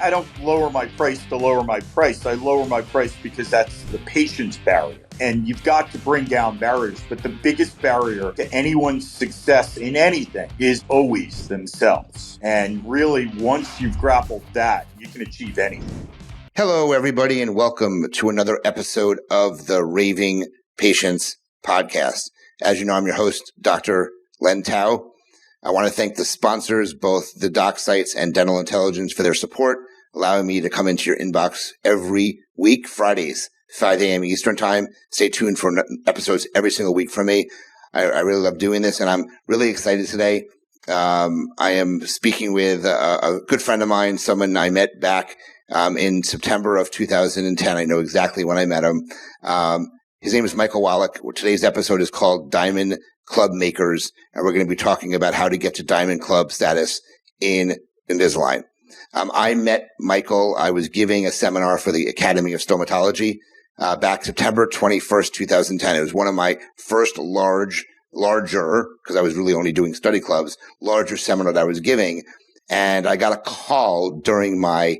I don't lower my price to lower my price. I lower my price because that's the patient's barrier. And you've got to bring down barriers. But the biggest barrier to anyone's success in anything is always themselves. And really, once you've grappled that, you can achieve anything. Hello, everybody, and welcome to another episode of the Raving Patients podcast. As you know, I'm your host, Dr. Len Tao. I want to thank the sponsors, both the Doc Sites and Dental Intelligence, for their support, allowing me to come into your inbox every week, Fridays, 5 a.m. Eastern Time. Stay tuned for episodes every single week from me. I really love doing this, and I'm really excited today. I am speaking with a good friend of mine, someone I met back in September of 2010. I know exactly when I met him. His name is Michael Wollock. Today's episode is called Diamond Club Makers, and we're going to be talking about how to get to Diamond Club status in Invisalign. I met Michael. I was giving a seminar for the Academy of Stomatology back September 21st, 2010. It was one of my first larger, because I was really only doing study clubs, larger seminar that I was giving. And I got a call during my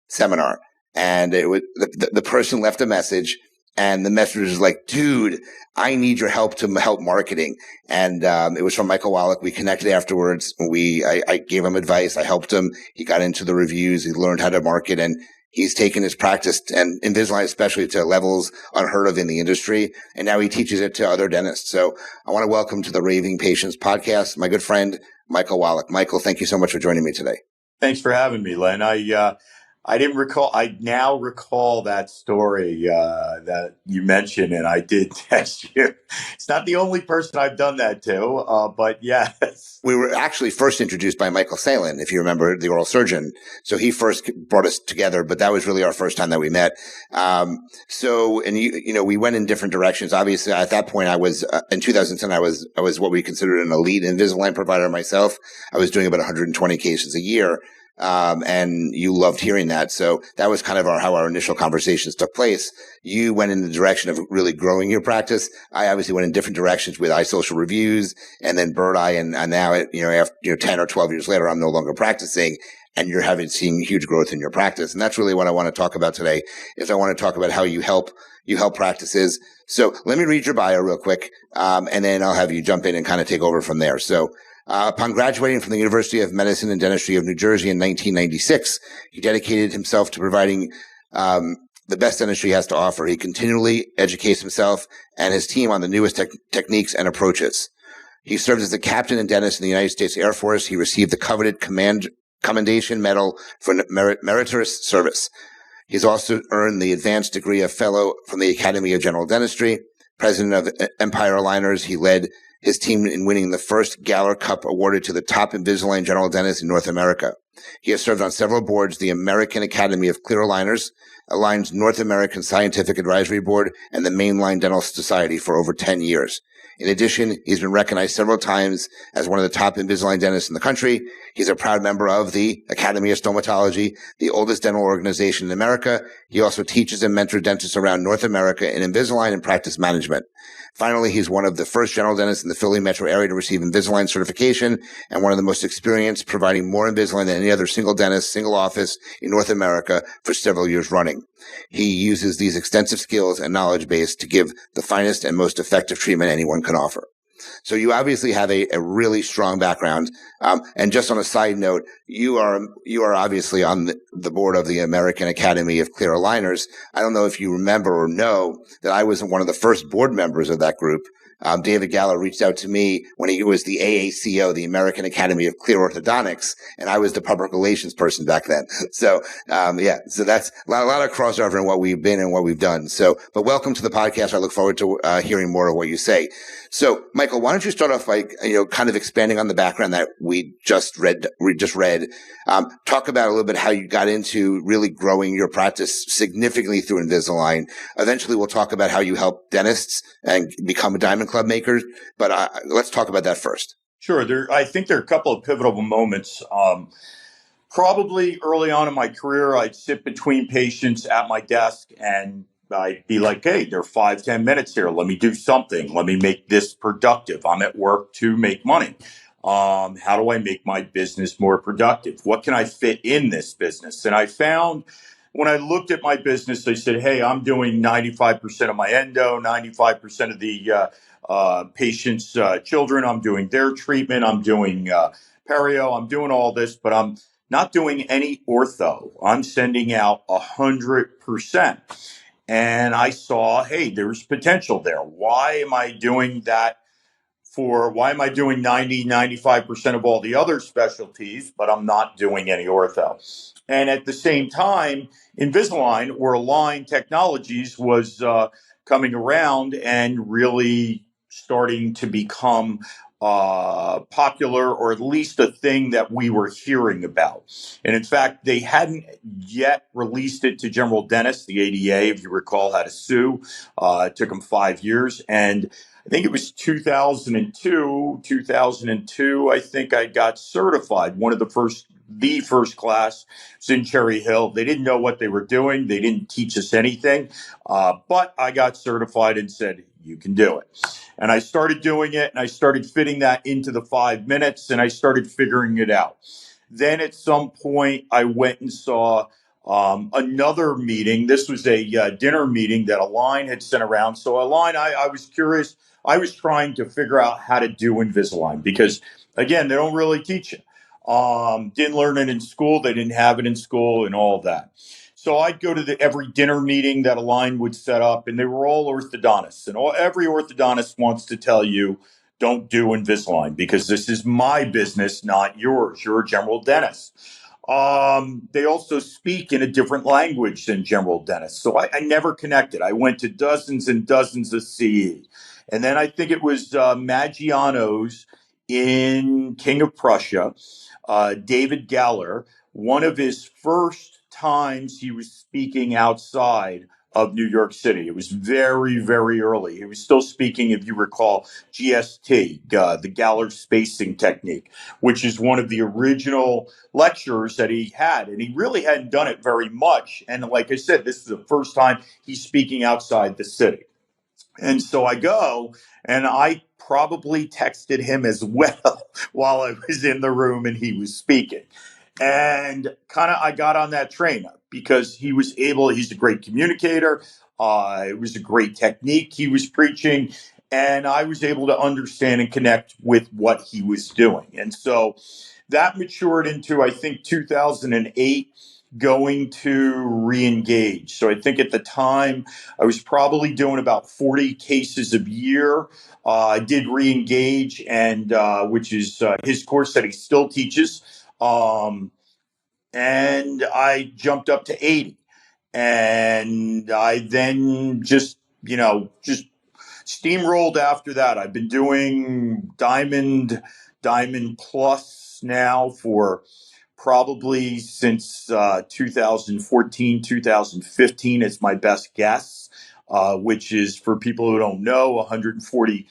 seminar, and it was the person left a message. And the message was like, dude, I need your help to help marketing. And it was from Michael Wollock. We connected afterwards. I gave him advice. I helped him. He got into the reviews. He learned how to market. And he's taken his practice, and Invisalign especially, to levels unheard of in the industry. And now he teaches it to other dentists. So I want to welcome to the Raving Patients podcast my good friend, Michael Wollock. Michael, thank you so much for joining me today. Thanks for having me, Len. I didn't recall. I now recall that story that you mentioned, and I did text you. It's not the only person I've done that to, but yes. We were actually first introduced by Michael Salin, if you remember, the oral surgeon. So he first brought us together, but that was really our first time that we met. We went in different directions. Obviously, at that point, I was in 2010. I was what we considered an elite Invisalign provider myself. I was doing about 120 cases a year. And you loved hearing that. So that was kind of how our initial conversations took place. You went in the direction of really growing your practice. I obviously went in different directions with iSocial Reviews and then Bird Eye. And now, after 10 or 12 years later, I'm no longer practicing, and you're seeing huge growth in your practice. And that's really what I want to talk about today. Is I want to talk about how you help practices. So let me read your bio real quick. And then I'll have you jump in and kind of take over from there. So, upon graduating from the University of Medicine and Dentistry of New Jersey in 1996, he dedicated himself to providing the best dentistry has to offer. He continually educates himself and his team on the newest techniques and approaches. He served as a captain and dentist in the United States Air Force. He received the coveted Commendation Medal for meritorious service. He's also earned the advanced degree of Fellow from the Academy of General Dentistry. President of Empire Aligners, he led his team in winning the first Galler Cup awarded to the top Invisalign general dentist in North America. He has served on several boards, the American Academy of Clear Aligners, Align's North American Scientific Advisory Board, and the Mainline Dental Society for over 10 years. In addition, he's been recognized several times as one of the top Invisalign dentists in the country. He's a proud member of the Academy of Stomatology, the oldest dental organization in America. He also teaches and mentors dentists around North America in Invisalign and practice management. Finally, he's one of the first general dentists in the Philly metro area to receive Invisalign certification and one of the most experienced, providing more Invisalign than any other single dentist, single office in North America for several years running. He uses these extensive skills and knowledge base to give the finest and most effective treatment anyone can offer. So you obviously have a really strong background. And just on a side note, you are obviously on the board of the American Academy of Clear Aligners. I don't know if you remember or know that I was one of the first board members of that group. David Galler reached out to me when he was the AACO, the American Academy of Clear Orthodontics, and I was the public relations person back then. So, so that's a lot of crossover in what we've been and what we've done. So, but welcome to the podcast. I look forward to hearing more of what you say. So, Michael, why don't you start off by, kind of expanding on the background that we just read. Talk about a little bit how you got into really growing your practice significantly through Invisalign. Eventually, we'll talk about how you help dentists and become a Diamond Club maker. But let's talk about that first. Sure. I think there are a couple of pivotal moments. Probably early on in my career, I'd sit between patients at my desk and I'd be like, hey, there are 5-10 minutes here. Let me do something. Let me make this productive. I'm at work to make money. How do I make my business more productive? What can I fit in this business? And I found when I looked at my business, I said, hey, I'm doing 95% of my endo, 95% of the patients' children. I'm doing their treatment. I'm doing perio. I'm doing all this, but I'm not doing any ortho. I'm sending out 100%. And I saw, hey, there's potential there. Why am I doing 95% of all the other specialties, but I'm not doing any ortho? And at the same time, Invisalign or Align Technologies was coming around and really starting to become popular, or at least a thing that we were hearing about. And in fact, they hadn't yet released it to general dentists. The ADA, if you recall, had to sue. It took them 5 years. And I think it was 2002, I think I got certified. The first class was in Cherry Hill. They didn't know what they were doing. They didn't teach us anything. But I got certified and said, you can do it. And I started doing it, and I started fitting that into the 5 minutes, and I started figuring it out. Then at some point, I went and saw another meeting. This was a dinner meeting that Align had sent around. So Align, I was curious. I was trying to figure out how to do Invisalign because, again, they don't really teach it. Didn't learn it in school. They didn't have it in school and all of that. So I'd go to every dinner meeting that Align would set up, and they were all orthodontists. And every orthodontist wants to tell you, don't do Invisalign because this is my business, not yours. You're a general dentist. They also speak in a different language than general dentists. So I never connected. I went to dozens and dozens of CE. And then I think it was Maggiano's in King of Prussia, David Galler, one of his first times he was speaking outside of New York City. It was very, very early. He was still speaking, if you recall, GST, the Galler spacing technique, which is one of the original lectures that he had. And he really hadn't done it very much. And like I said, this is the first time he's speaking outside the city. And so I go, and I probably texted him as well while I was in the room and he was speaking. And kind of I got on that train because he's a great communicator. It was a great technique he was preaching. And I was able to understand and connect with what he was doing. And so that matured into, I think, 2008, going to re-engage. So I think at the time I was probably doing about 40 cases a year. I did re-engage, and which is his course that he still teaches. And I jumped up to 80. And I then just steamrolled after that. I've been doing Diamond Plus now for probably since 2014, 2015 is my best guess, which is, for people who don't know, 140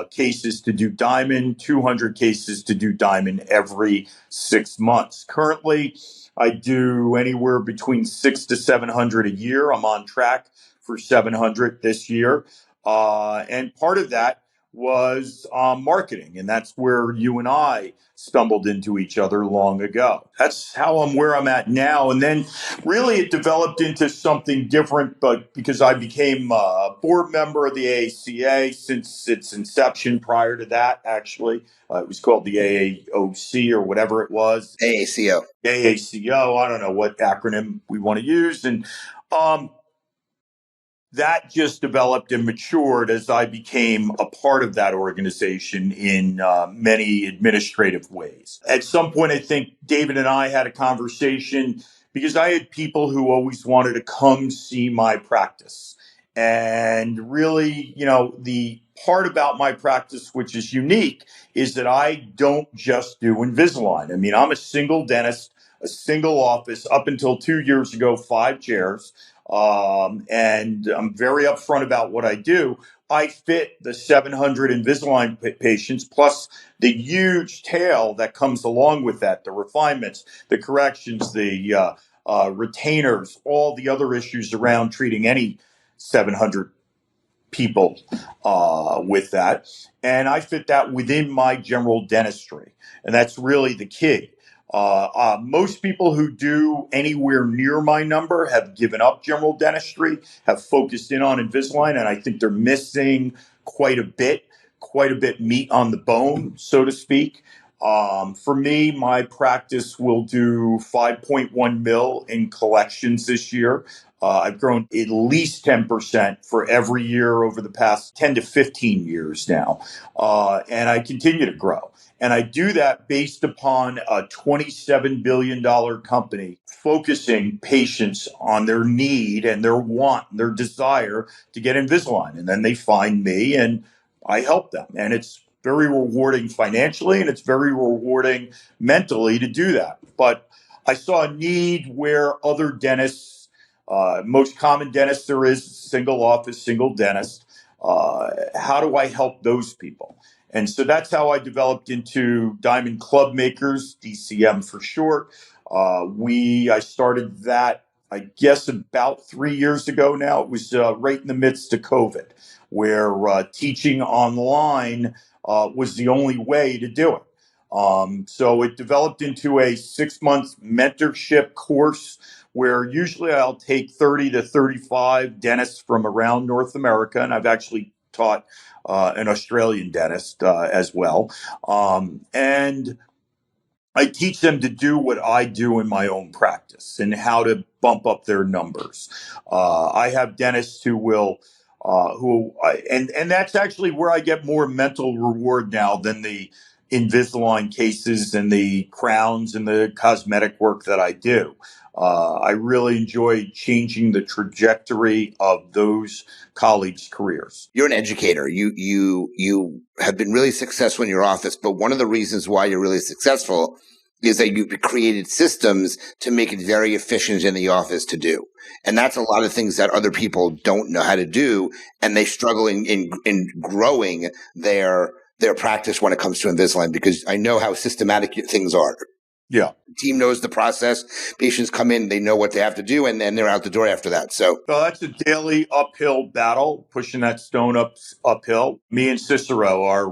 cases to do Diamond, 200 cases to do Diamond every 6 months. Currently, I do anywhere between 600 to 700 a year. I'm on track for 700 this year. And part of that was marketing. And that's where you and I stumbled into each other long ago. That's how I'm where I'm at now. And then really it developed into something different, but because I became a board member of the AACA since its inception. Prior to that, actually, it was called the AAOC or whatever it was. AACO. AACO. I don't know what acronym we want to use. And that just developed and matured as I became a part of that organization in many administrative ways. At some point, I think David and I had a conversation because I had people who always wanted to come see my practice. And really, the part about my practice, which is unique, is that I don't just do Invisalign. I mean, I'm a single dentist, a single office. Up until 2 years ago, 5 chairs. And I'm very upfront about what I do. I fit the 700 Invisalign patients, plus the huge tail that comes along with that, the refinements, the corrections, the retainers, all the other issues around treating any 700 people with that. And I fit that within my general dentistry. And that's really the key. Most people who do anywhere near my number have given up general dentistry, have focused in on Invisalign, and I think they're missing quite a bit, quite a bit meat on the bone, so to speak. For me, my practice will do 5.1 mil in collections this year. I've grown at least 10% for every year over the past 10 to 15 years now. And I continue to grow. And I do that based upon a $27 billion company focusing patients on their need and their want, and their desire to get Invisalign. And then they find me and I help them. And it's very rewarding financially and it's very rewarding mentally to do that. But I saw a need where other dentists, most common dentist there is, single office, single dentist. How do I help those people? And so that's how I developed into Diamond Club Makers, DCM for short. I started that, I guess, about 3 years ago now. It was right in the midst of COVID, where teaching online was the only way to do it. So it developed into a 6-month mentorship course where usually I'll take 30 to 35 dentists from around North America, and I've actually taught an Australian dentist as well. And I teach them to do what I do in my own practice and how to bump up their numbers. I have dentists who will, and that's actually where I get more mental reward now than the Invisalign cases and the crowns and the cosmetic work that I do. I really enjoy changing the trajectory of those colleagues' careers. You're an educator. You have been really successful in your office, but one of the reasons why you're really successful is that you've created systems to make it very efficient in the office to do. And that's a lot of things that other people don't know how to do, and they struggle in growing their practice when it comes to Invisalign, because I know how systematic things are. Yeah. The team knows the process. Patients come in, they know what they have to do, and then they're out the door after that. So that's a daily uphill battle, pushing that stone uphill. Me and Cicero are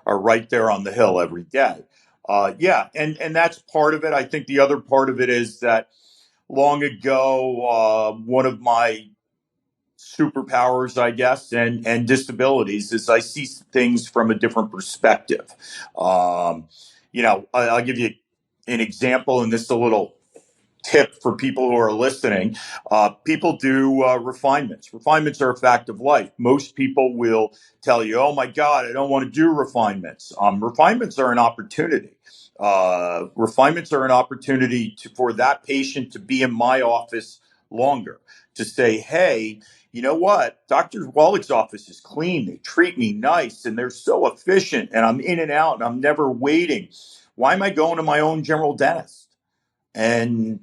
right there on the hill every day. And that's part of it. I think the other part of it is that long ago, one of my superpowers, I guess, and disabilities is I see things from a different perspective. I'll give you an example, and this is a little tip for people who are listening. People do refinements. Refinements are a fact of life. Most people will tell you, oh my God, I don't want to do refinements. Refinements are an opportunity. Refinements are an opportunity for that patient to be in my office longer, to say, hey, you know what? Dr. Wollock's office is clean. They treat me nice and they're so efficient, and I'm in and out and I'm never waiting. Why am I going to my own general dentist? And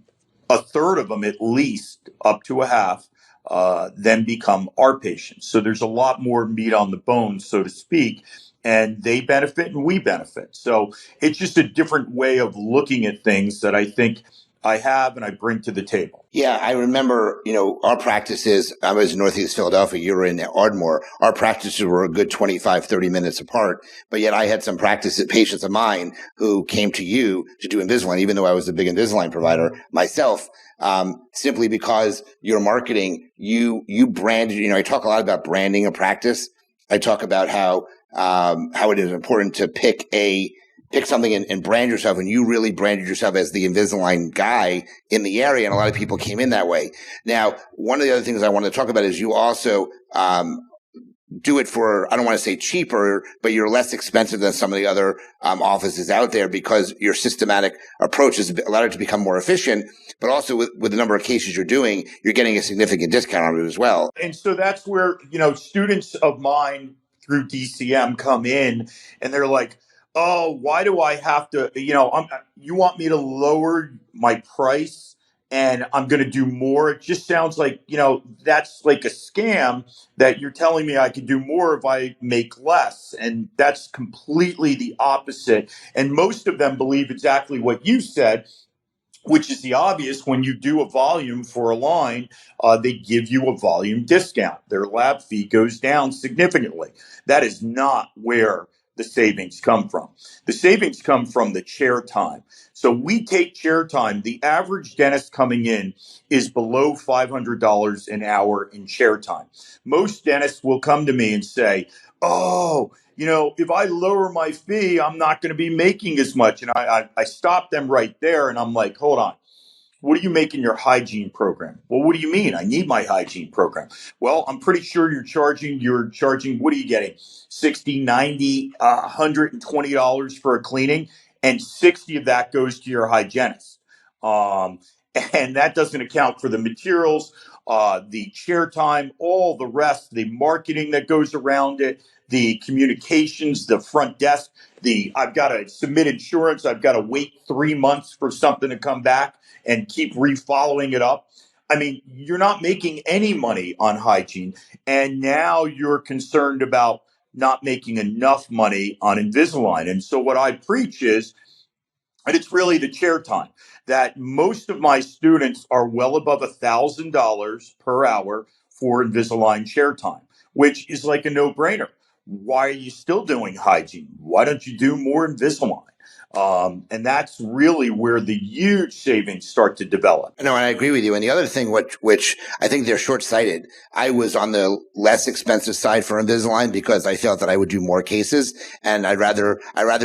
a third of them, at least up to a half, then become our patients. So there's a lot more meat on the bone, so to speak, and they benefit and we benefit. So it's just a different way of looking at things that I think I have and I bring to the table. Yeah, I remember, our practices, I was in Northeast Philadelphia, you were in Ardmore. Our practices were a good 25, 30 minutes apart, but yet I had some patients of mine who came to you to do Invisalign, even though I was a big Invisalign provider myself, simply because your marketing, you branded, I talk a lot about branding a practice. I talk about how it is important to pick something and brand yourself, and you really branded yourself as the Invisalign guy in the area, and a lot of people came in that way. Now, one of the other things I want to talk about is you also do it for, I don't want to say cheaper, but you're less expensive than some of the other offices out there, because your systematic approach has allowed it to become more efficient, but also with the number of cases you're doing, you're getting a significant discount on it as well. And so that's where, students of mine through DCM come in and they're like, oh, why do I have to, you want me to lower my price and I'm going to do more? It just sounds like, that's like a scam, that you're telling me I can do more if I make less. And that's completely the opposite. And most of them believe exactly what you said. which is the obvious. When you do a volume for a line, they give you a volume discount. Their lab fee goes down significantly. That is not where the savings come from. The savings come from the chair time. So we take chair time. The average dentist coming in is below $500 an hour in chair time. Most dentists will come to me and say, oh, if I lower my fee, I'm not going to be making as much. And I stop them right there and I'm like, hold on. What do you make in your hygiene program? Well, what do you mean? I need my hygiene program. Well, I'm pretty sure you're charging, what are you getting? 60, 90, $120 for a cleaning, and 60 of that goes to your hygienist. Um, and that doesn't account for the materials, the chair time, all the rest, the marketing that goes around it, the communications, the front desk, I've got to submit insurance. I've got to wait 3 months for something to come back and keep refollowing it up. I mean, you're not making any money on hygiene. And now you're concerned about not making enough money on Invisalign. And so what I preach is, and it's really the chair time, that most of my students are well above $1,000 per hour for Invisalign chair time, which is like a no-brainer. Why are you still doing hygiene? Why don't you do more Invisalign? And that's really where the huge savings start to develop. No, and I agree with you. And the other thing, which I think they're short-sighted, I was on the less expensive side for Invisalign because I felt that I would do more cases, and I'd rather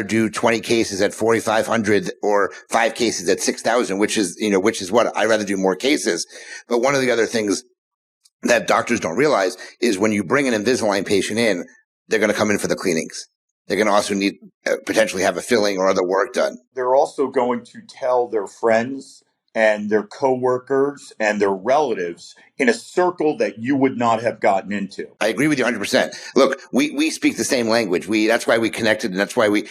do 20 cases at 4,500 or 5 cases at 6,000, which is what I'd rather do more cases. But one of the other things that doctors don't realize is when you bring an Invisalign patient in, they're going to come in for the cleanings. They're going to also need potentially have a filling or other work done. They're also going to tell their friends and their coworkers and their relatives in a circle that you would not have gotten into. I agree with you 100%. Look, we speak the same language. That's why we connected, and that's why we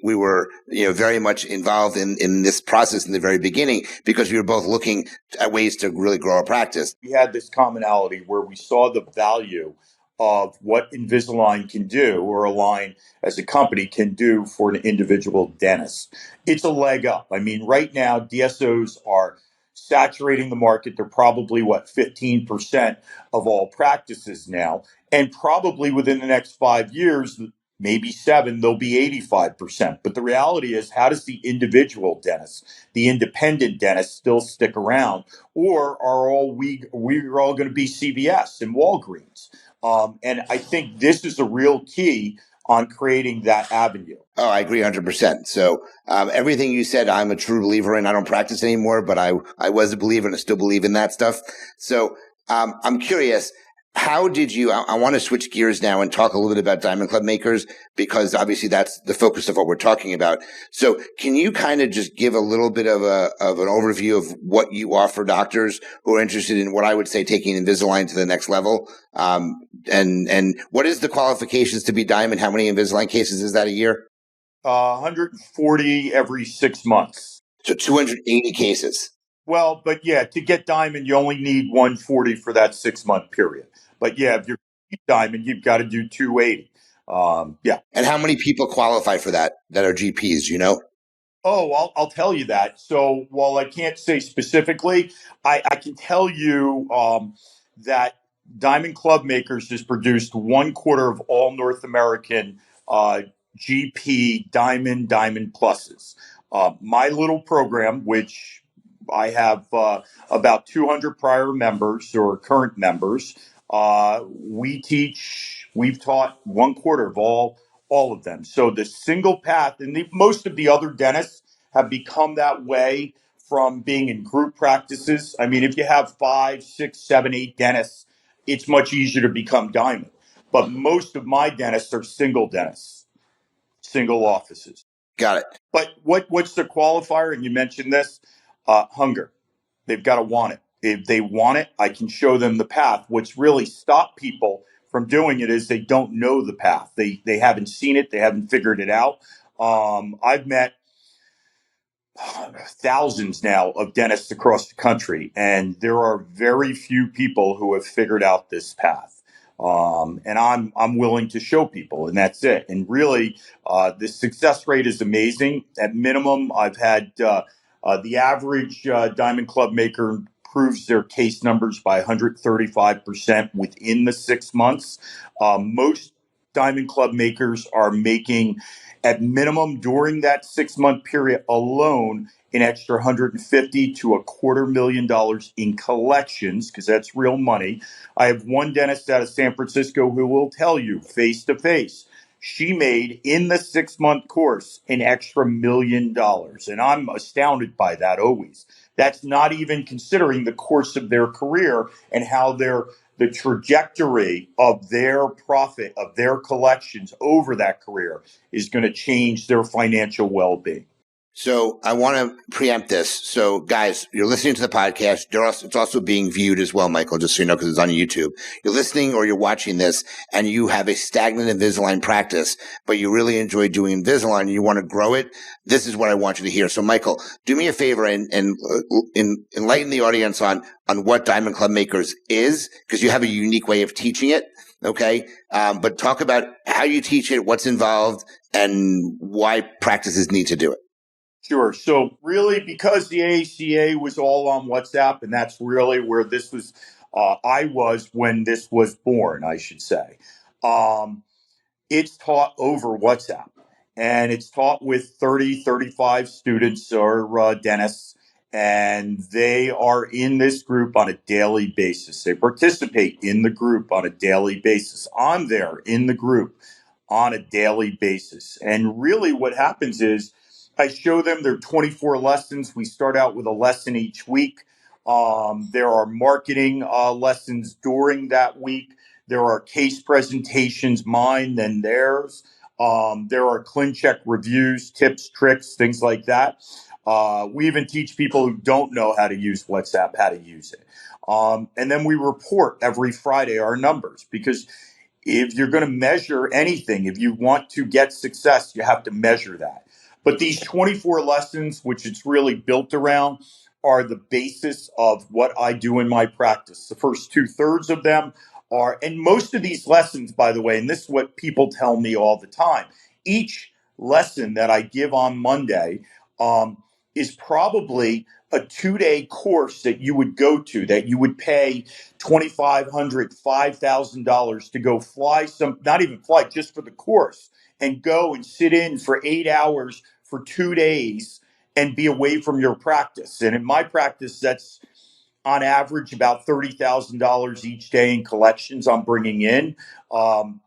were, very much involved in this process in the very beginning, because we were both looking at ways to really grow our practice. We had this commonality where we saw the value of what Invisalign can do, or Align as a company can do for an individual dentist. It's a leg up. I mean, right now, DSOs are saturating the market. They're probably, 15% of all practices now. And probably within the next 5 years, maybe 7, they'll be 85%. But the reality is, how does the individual dentist, the independent dentist, still stick around? Or are we're all going to be CVS and Walgreens? And I think this is a real key on creating that avenue. Oh, I agree 100%. So everything you said, I'm a true believer in. I don't practice anymore, but I was a believer and I still believe in that stuff. So I'm curious, how did you, I want to switch gears now and talk a little bit about Diamond Club makers, because obviously that's the focus of what we're talking about. So can you kind of just give a little bit of an overview of what you offer doctors who are interested in what I would say taking Invisalign to the next level? And what is the qualifications to be Diamond? How many Invisalign cases is that a year? 140 every 6 months. So 280 cases. Well, but yeah, to get Diamond, you only need 140 for that 6-month period. But yeah, if you're Diamond, you've got to do 280. Yeah. And how many people qualify for that are GPs, Oh, I'll tell you that. So while I can't say specifically, I can tell you that Diamond Club Makers has produced 1/4 of all North American GP Diamond Pluses. My little program, which I have about 200 prior members or current members, we've taught 1/4 of all of them. So the single path, and most of the other dentists have become that way from being in group practices. I mean, if you have 5, 6, 7, 8 dentists, it's much easier to become Diamond. But most of my dentists are single dentists, single offices. Got it. But what's the qualifier? And you mentioned this, hunger. They've got to want it. If they want it, I can show them the path. What's really stopped people from doing it is they don't know the path. They haven't seen it. They haven't figured it out. I've met thousands now of dentists across the country, and there are very few people who have figured out this path. And I'm willing to show people, and that's it. And really, the success rate is amazing. At minimum, I've had The average Diamond Club maker improves their case numbers by 135% within the 6 months. Most Diamond Club makers are making, at minimum during that 6 month period alone, an extra 150 to $250,000 in collections, because that's real money. I have one dentist out of San Francisco who will tell you face to face, she made in the 6 month course an extra $1 million. And I'm astounded by that always. That's not even considering the course of their career and how the trajectory of their profit, of their collections over that career is going to change their financial well-being. So I want to preempt this. So guys, you're listening to the podcast. It's also being viewed as well, Michael, just so you know, because it's on YouTube. You're listening or you're watching this and you have a stagnant Invisalign practice, but you really enjoy doing Invisalign and you want to grow it. This is what I want you to hear. So Michael, do me a favor and enlighten the audience on what Diamond Club Makers is, because you have a unique way of teaching it. Okay. But talk about how you teach it, what's involved, and why practices need to do it. Sure. So really, because the AACA was all on WhatsApp, and that's really where this was, I was when this was born, I should say. It's taught over WhatsApp, and it's taught with 30, 35 students or dentists, and they are in this group on a daily basis. They participate in the group on a daily basis. I'm there in the group on a daily basis. And really what happens is I show them their 24 lessons. We start out with a lesson each week. There are marketing lessons during that week. There are case presentations, mine and theirs. There are ClinCheck reviews, tips, tricks, things like that. We even teach people who don't know how to use WhatsApp how to use it. And then we report every Friday our numbers, because if you're going to measure anything, if you want to get success, you have to measure that. But these 24 lessons, which it's really built around, are the basis of what I do in my practice. The first 2/3 of them are, and most of these lessons, by the way, and this is what people tell me all the time, each lesson that I give on Monday is probably a 2-day course that you would go to, that you would pay $2,500, $5,000 to go fly not even fly, just for the course, and go and sit in for 8 hours for 2 days and be away from your practice. And in my practice, that's on average about $30,000 each day in collections I'm bringing in.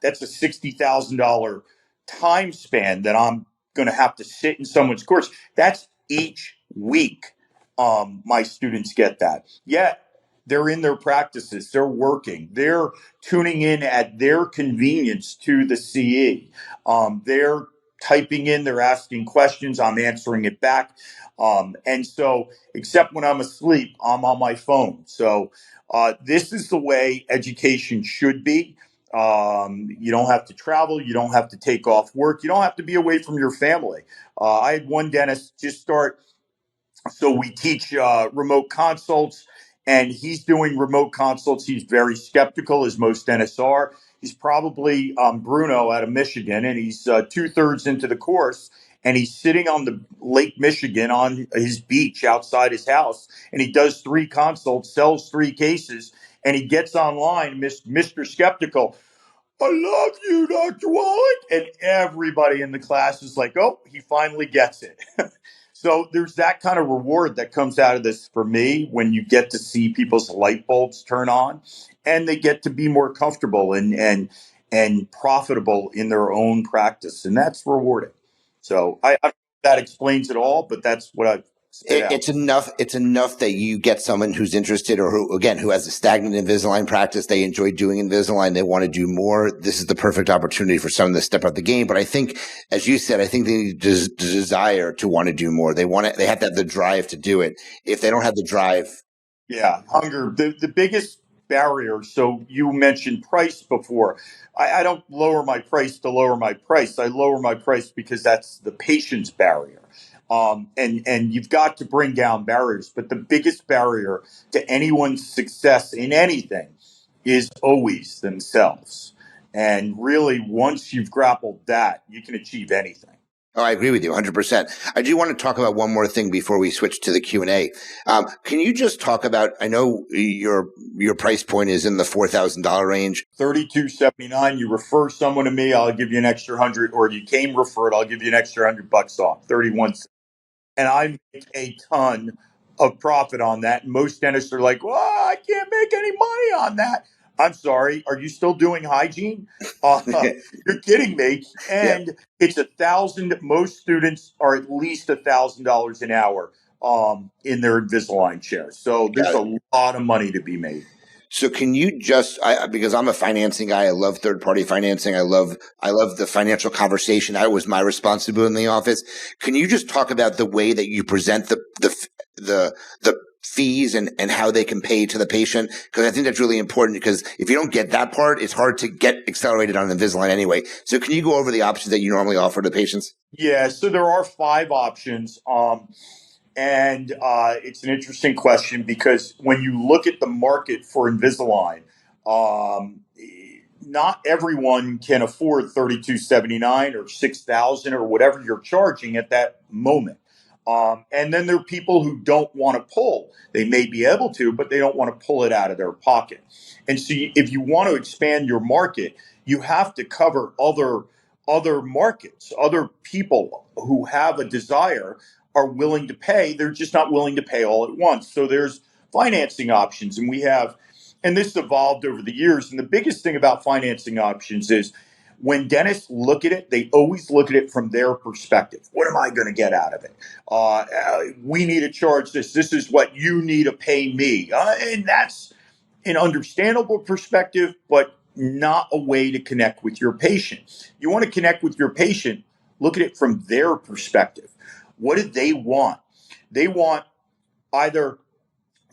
That's a $60,000 time span that I'm going to have to sit in someone's course. That's each week. My students get that. Yet they're in their practices. They're working. They're tuning in at their convenience to the CE. They're typing in. They're asking questions. I'm answering it back. And so, except when I'm asleep, I'm on my phone. So this is the way education should be. You don't have to travel. You don't have to take off work. You don't have to be away from your family. I had one dentist just start. So we teach remote consults, and he's doing remote consults. He's very skeptical, as most dentists are. He's probably Bruno out of Michigan, and he's 2/3 into the course, and he's sitting on the Lake Michigan on his beach outside his house, and he does 3 consults, sells 3 cases, and he gets online, Mr. Skeptical. I love you, Dr. Wollock. And everybody in the class is like, oh, he finally gets it. So there's that kind of reward that comes out of this for me, when you get to see people's light bulbs turn on and they get to be more comfortable and profitable in their own practice. And that's rewarding. So I don't know if that explains it all, but that's what I've spit out. It's enough. It's enough that you get someone who's interested, or who has a stagnant Invisalign practice. They enjoy doing Invisalign. They want to do more. This is the perfect opportunity for someone to step up the game. But I think, as you said, I think they need the desire to want to do more. They have to have the drive to do it. If they don't have the drive. Yeah, hunger. The biggest barrier. So you mentioned price before. I don't lower my price to lower my price. I lower my price because that's the patient's barrier. And you've got to bring down barriers. But the biggest barrier to anyone's success in anything is always themselves. And really, once you've grappled that, you can achieve anything. Oh, I agree with you 100%. I do want to talk about one more thing before we switch to the Q&A. Can you just talk about, I know your price point is in the $4,000 range. $32.79. You refer someone to me, I'll give you an extra 100, or you came referred, I'll give you an extra $100 off. 31. And I make a ton of profit on that. And most dentists are like, well, I can't make any money on that. I'm sorry. Are you still doing hygiene? You're kidding me. Yeah. And it's 1,000. Most students are at least $1,000 an hour in their Invisalign chairs. So there's a lot of money to be made. So can you just, because I'm a financing guy, I love third party financing. I love the financial conversation. That was my responsibility in the office. Can you just talk about the way that you present the fees and how they can pay to the patient? Because I think that's really important, because if you don't get that part, it's hard to get accelerated on Invisalign anyway. So can you go over the options that you normally offer to patients? Yeah. So there are 5 options. And it's an interesting question, because when you look at the market for Invisalign, not everyone can afford $32.79 or $6,000 or whatever you're charging at that moment. And then there are people who don't want to pull. They may be able to, but they don't want to pull it out of their pocket. And so if you want to expand your market, you have to cover other markets, other people who have a desire, are willing to pay. They're just not willing to pay all at once. So there's financing options, and this evolved over the years. And the biggest thing about financing options is, when dentists look at it, they always look at it from their perspective. What am I going to get out of it? We need to charge this. This is what you need to pay me. And that's an understandable perspective, but not a way to connect with your patient. You want to connect with your patient, look at it from their perspective. What do they want? They want either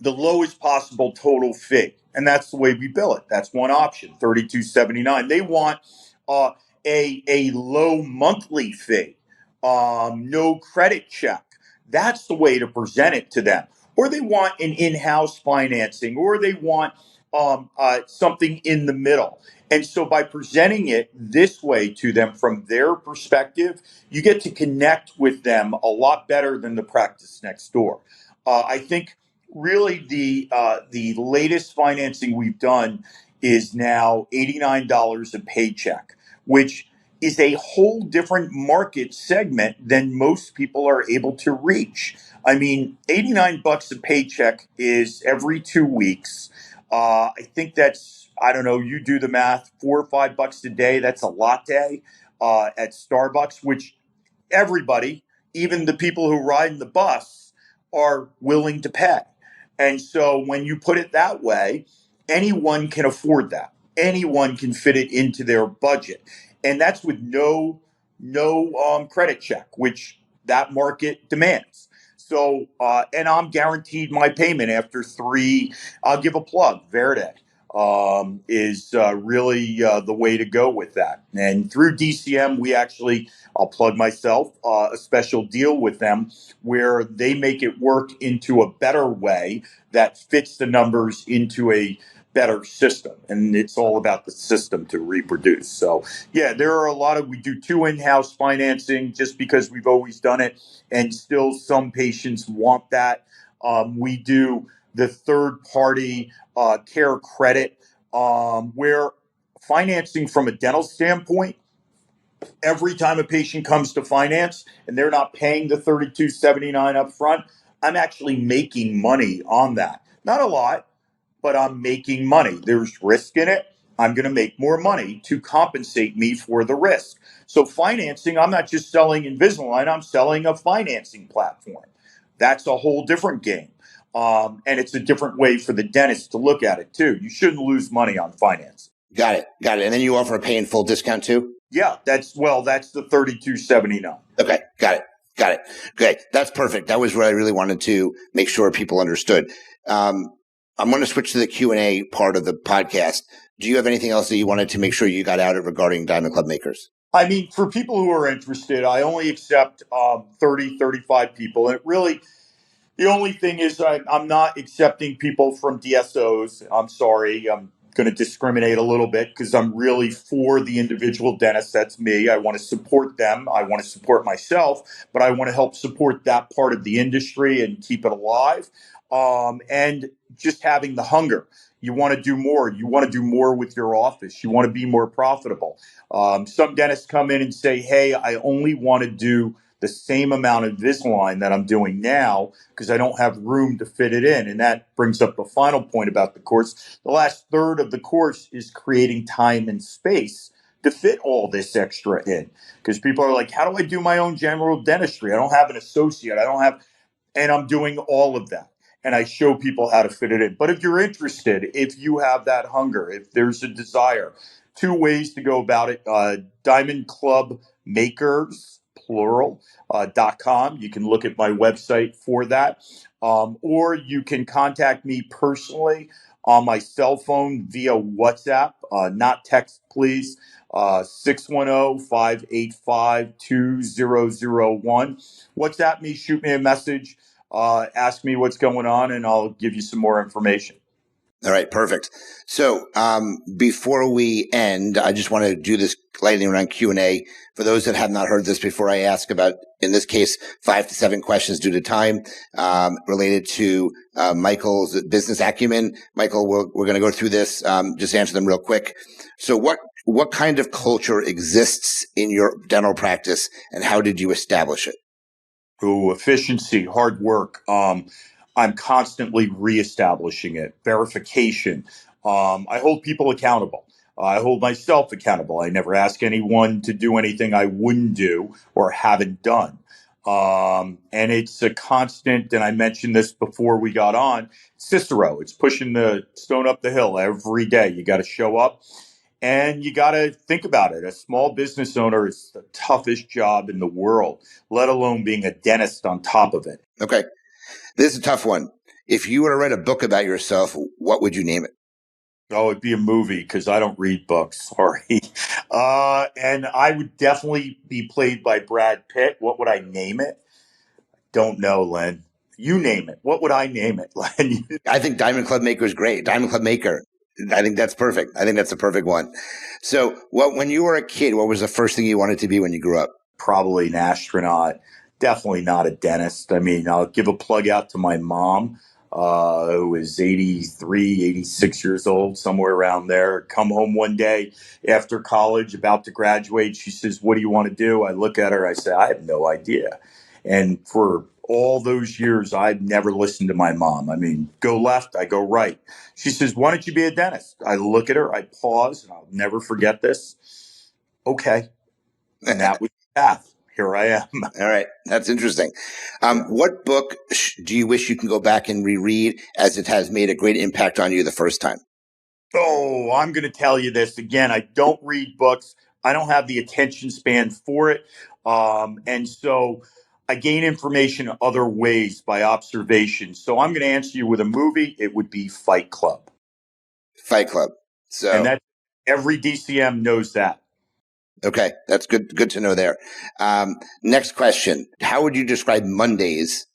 the lowest possible total fee, and that's the way we bill it. That's one option, $32.79. They want a low monthly fee, no credit check. That's the way to present it to them. Or they want an in-house financing, or they want something in the middle. And so by presenting it this way to them from their perspective, you get to connect with them a lot better than the practice next door. I think really the latest financing we've done is now $89 a paycheck, which is a whole different market segment than most people are able to reach. I mean, $89 a paycheck is every 2 weeks. I think that's, I don't know, you do the math, $4 or $5 a day. That's a latte at Starbucks, which everybody, even the people who ride in the bus, are willing to pay. And so when you put it that way, anyone can afford that. Anyone can fit it into their budget. And that's with no credit check, which that market demands. So, and I'm guaranteed my payment after 3. I'll give a plug. Verde is really the way to go with that. And through DCM, we actually, I'll plug myself, a special deal with them where they make it work into a better way that fits the numbers into a better system. And it's all about the system to reproduce. So yeah, there are a lot of, we do 2 in-house financing just because we've always done it. And still some patients want that. We do the third party care credit, where financing from a dental standpoint, every time a patient comes to finance and they're not paying the $32.79 up front, I'm actually making money on that. Not a lot, but I'm making money. There's risk in it. I'm going to make more money to compensate me for the risk. So financing, I'm not just selling Invisalign, I'm selling a financing platform. That's a whole different game. And it's a different way for the dentist to look at it too. You shouldn't lose money on finance. Got it. And then you offer a pay in full discount too? Yeah, that's the $32.79. Okay, got it. Okay, that's perfect. That was what I really wanted to make sure people understood. I'm going to switch to the Q&A part of the podcast. Do you have anything else that you wanted to make sure you got out of regarding Diamond Club makers? I mean, for people who are interested, I only accept 30, 35 people. And it really, the only thing is I'm not accepting people from DSOs. I'm sorry. going to discriminate a little bit because I'm really for the individual dentist. That's me. I want to support them. I want to support myself, but I want to help support that part of the industry and keep it alive. And just having the hunger. You want to do more. You want to do more with your office. You want to be more profitable. Some dentists come in and say, hey, I only want to do the same amount of Invisalign that I'm doing now because I don't have room to fit it in. And that brings up the final point about the course. The last third of the course is creating time and space to fit all this extra in. Because people are like, how do I do my own general dentistry? I don't have an associate. And I'm doing all of that. And I show people how to fit it in. But if you're interested, if you have that hunger, if there's a desire, two ways to go about it. Diamond Club Makers, plural, .com. You can look at my website for that. Or you can contact me personally on my cell phone via WhatsApp, not text, please. 610-585-2001. WhatsApp me, shoot me a message, ask me what's going on, and I'll give you some more information. All right, perfect. So before we end, I just want to do this lightning round Q&A. For those that have not heard this before, I ask about, in this case, 5 to 7 questions due to time related to Michael's business acumen. Michael, we're going to go through this. Just answer them real quick. So what kind of culture exists in your dental practice, and how did you establish it? Efficiency, hard work. I'm constantly reestablishing it. Verification. I hold people accountable. I hold myself accountable. I never ask anyone to do anything I wouldn't do or haven't done. And it's a constant, and I mentioned this before we got on, Cicero. It's pushing the stone up the hill every day. You got to show up. And you got to think about it. A small business owner is the toughest job in the world, let alone being a dentist on top of it. Okay. This is a tough one. If you were to write a book about yourself, what would you name it? Oh, it'd be a movie because I don't read books. Sorry. And I would definitely be played by Brad Pitt. What would I name it? Don't know, Len. You name it. What would I name it, Len? I think Diamond Club Maker is great. Diamond Club Maker. I think that's perfect. I think that's the perfect one. So when you were a kid, what was the first thing you wanted to be when you grew up? Probably an astronaut. Definitely not a dentist. I mean, I'll give a plug out to my mom, who was 83, 86 years old, somewhere around there. Come home one day after college, about to graduate. She says, what do you want to do? I look at her. I say, I have no idea. And for all those years, I've never listened to my mom. I mean, go left, I go right. She says, why don't you be a dentist? I look at her, I pause, and I'll never forget this. Okay. And that was the path. Here I am. All right. That's interesting. What book do you wish you can go back and reread as it has made a great impact on you the first time? Oh, I'm going to tell you this again. I don't read books. I don't have the attention span for it. And so I gain information other ways by observation. So I'm going to answer you with a movie. It would be Fight Club. Fight Club. So, and that every DCM knows that. Okay. That's good. Good to know there. Next question. How would you describe Mondays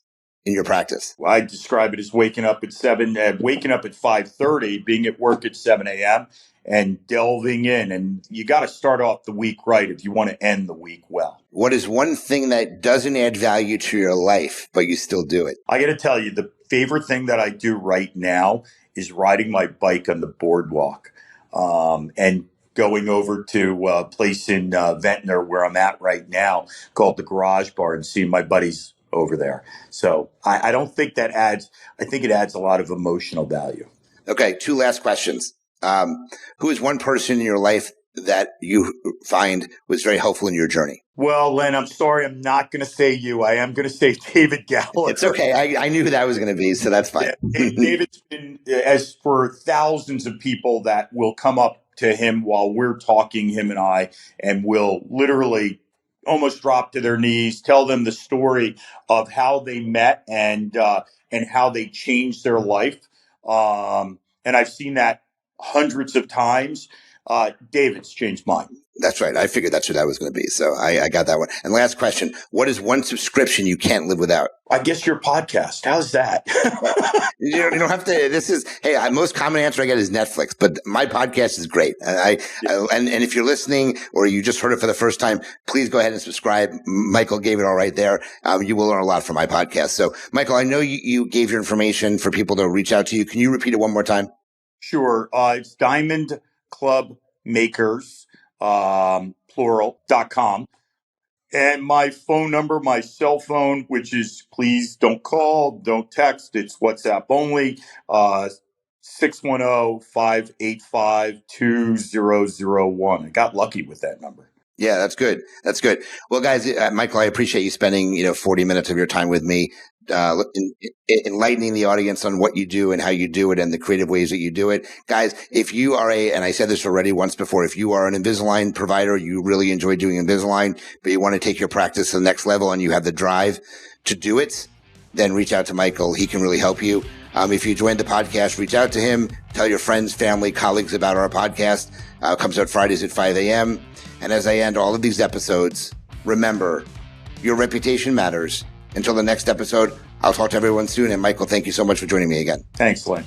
in your practice? Well, I describe it as waking up at 5:30, being at work at 7 a.m. and delving in. And you got to start off the week right if you want to end the week well. What is one thing that doesn't add value to your life, but you still do it? I got to tell you, the favorite thing that I do right now is riding my bike on the boardwalk, and going over to a place in Ventnor where I'm at right now called the Garage Bar and seeing my buddies over there. So I don't think that adds, I think it adds a lot of emotional value. Okay. 2 last questions. Who is one person in your life that you find was very helpful in your journey? Well, Len, I'm sorry. I'm not going to say you. I am going to say David Gallagher. It's okay. I knew who that was going to be, so that's fine. Yeah, David's been, as for thousands of people that will come up to him while we're talking, him and I, and will literally almost drop to their knees, tell them the story of how they met and how they changed their life. And I've seen that hundreds of times. David's changed mine. That's right. I figured that's what that was going to be. So I got that one. And last question. What is one subscription you can't live without? I guess your podcast. How's that? You don't have to. Most common answer I get is Netflix, but my podcast is great. And if you're listening or you just heard it for the first time, please go ahead and subscribe. Michael gave it all right there. You will learn a lot from my podcast. So Michael, I know you gave your information for people to reach out to you. Can you repeat it one more time? Sure. It's Diamond Club Makers, plural.com. And my phone number, my cell phone, which is please don't call, don't text. It's WhatsApp only, 610-585-2001. I got lucky with that number. Yeah, that's good. That's good. Well, guys, Michael, I appreciate you spending, 40 minutes of your time with me, enlightening the audience on what you do and how you do it and the creative ways that you do it. Guys, if you are and I said this already once before, if you are an Invisalign provider, you really enjoy doing Invisalign, but you want to take your practice to the next level and you have the drive to do it, then reach out to Michael. He can really help you. If you joined the podcast, reach out to him. Tell your friends, family, colleagues about our podcast. Comes out Fridays at 5 a.m. And as I end all of these episodes, remember, your reputation matters. Until the next episode, I'll talk to everyone soon. And Michael, thank you so much for joining me again. Thanks, Len.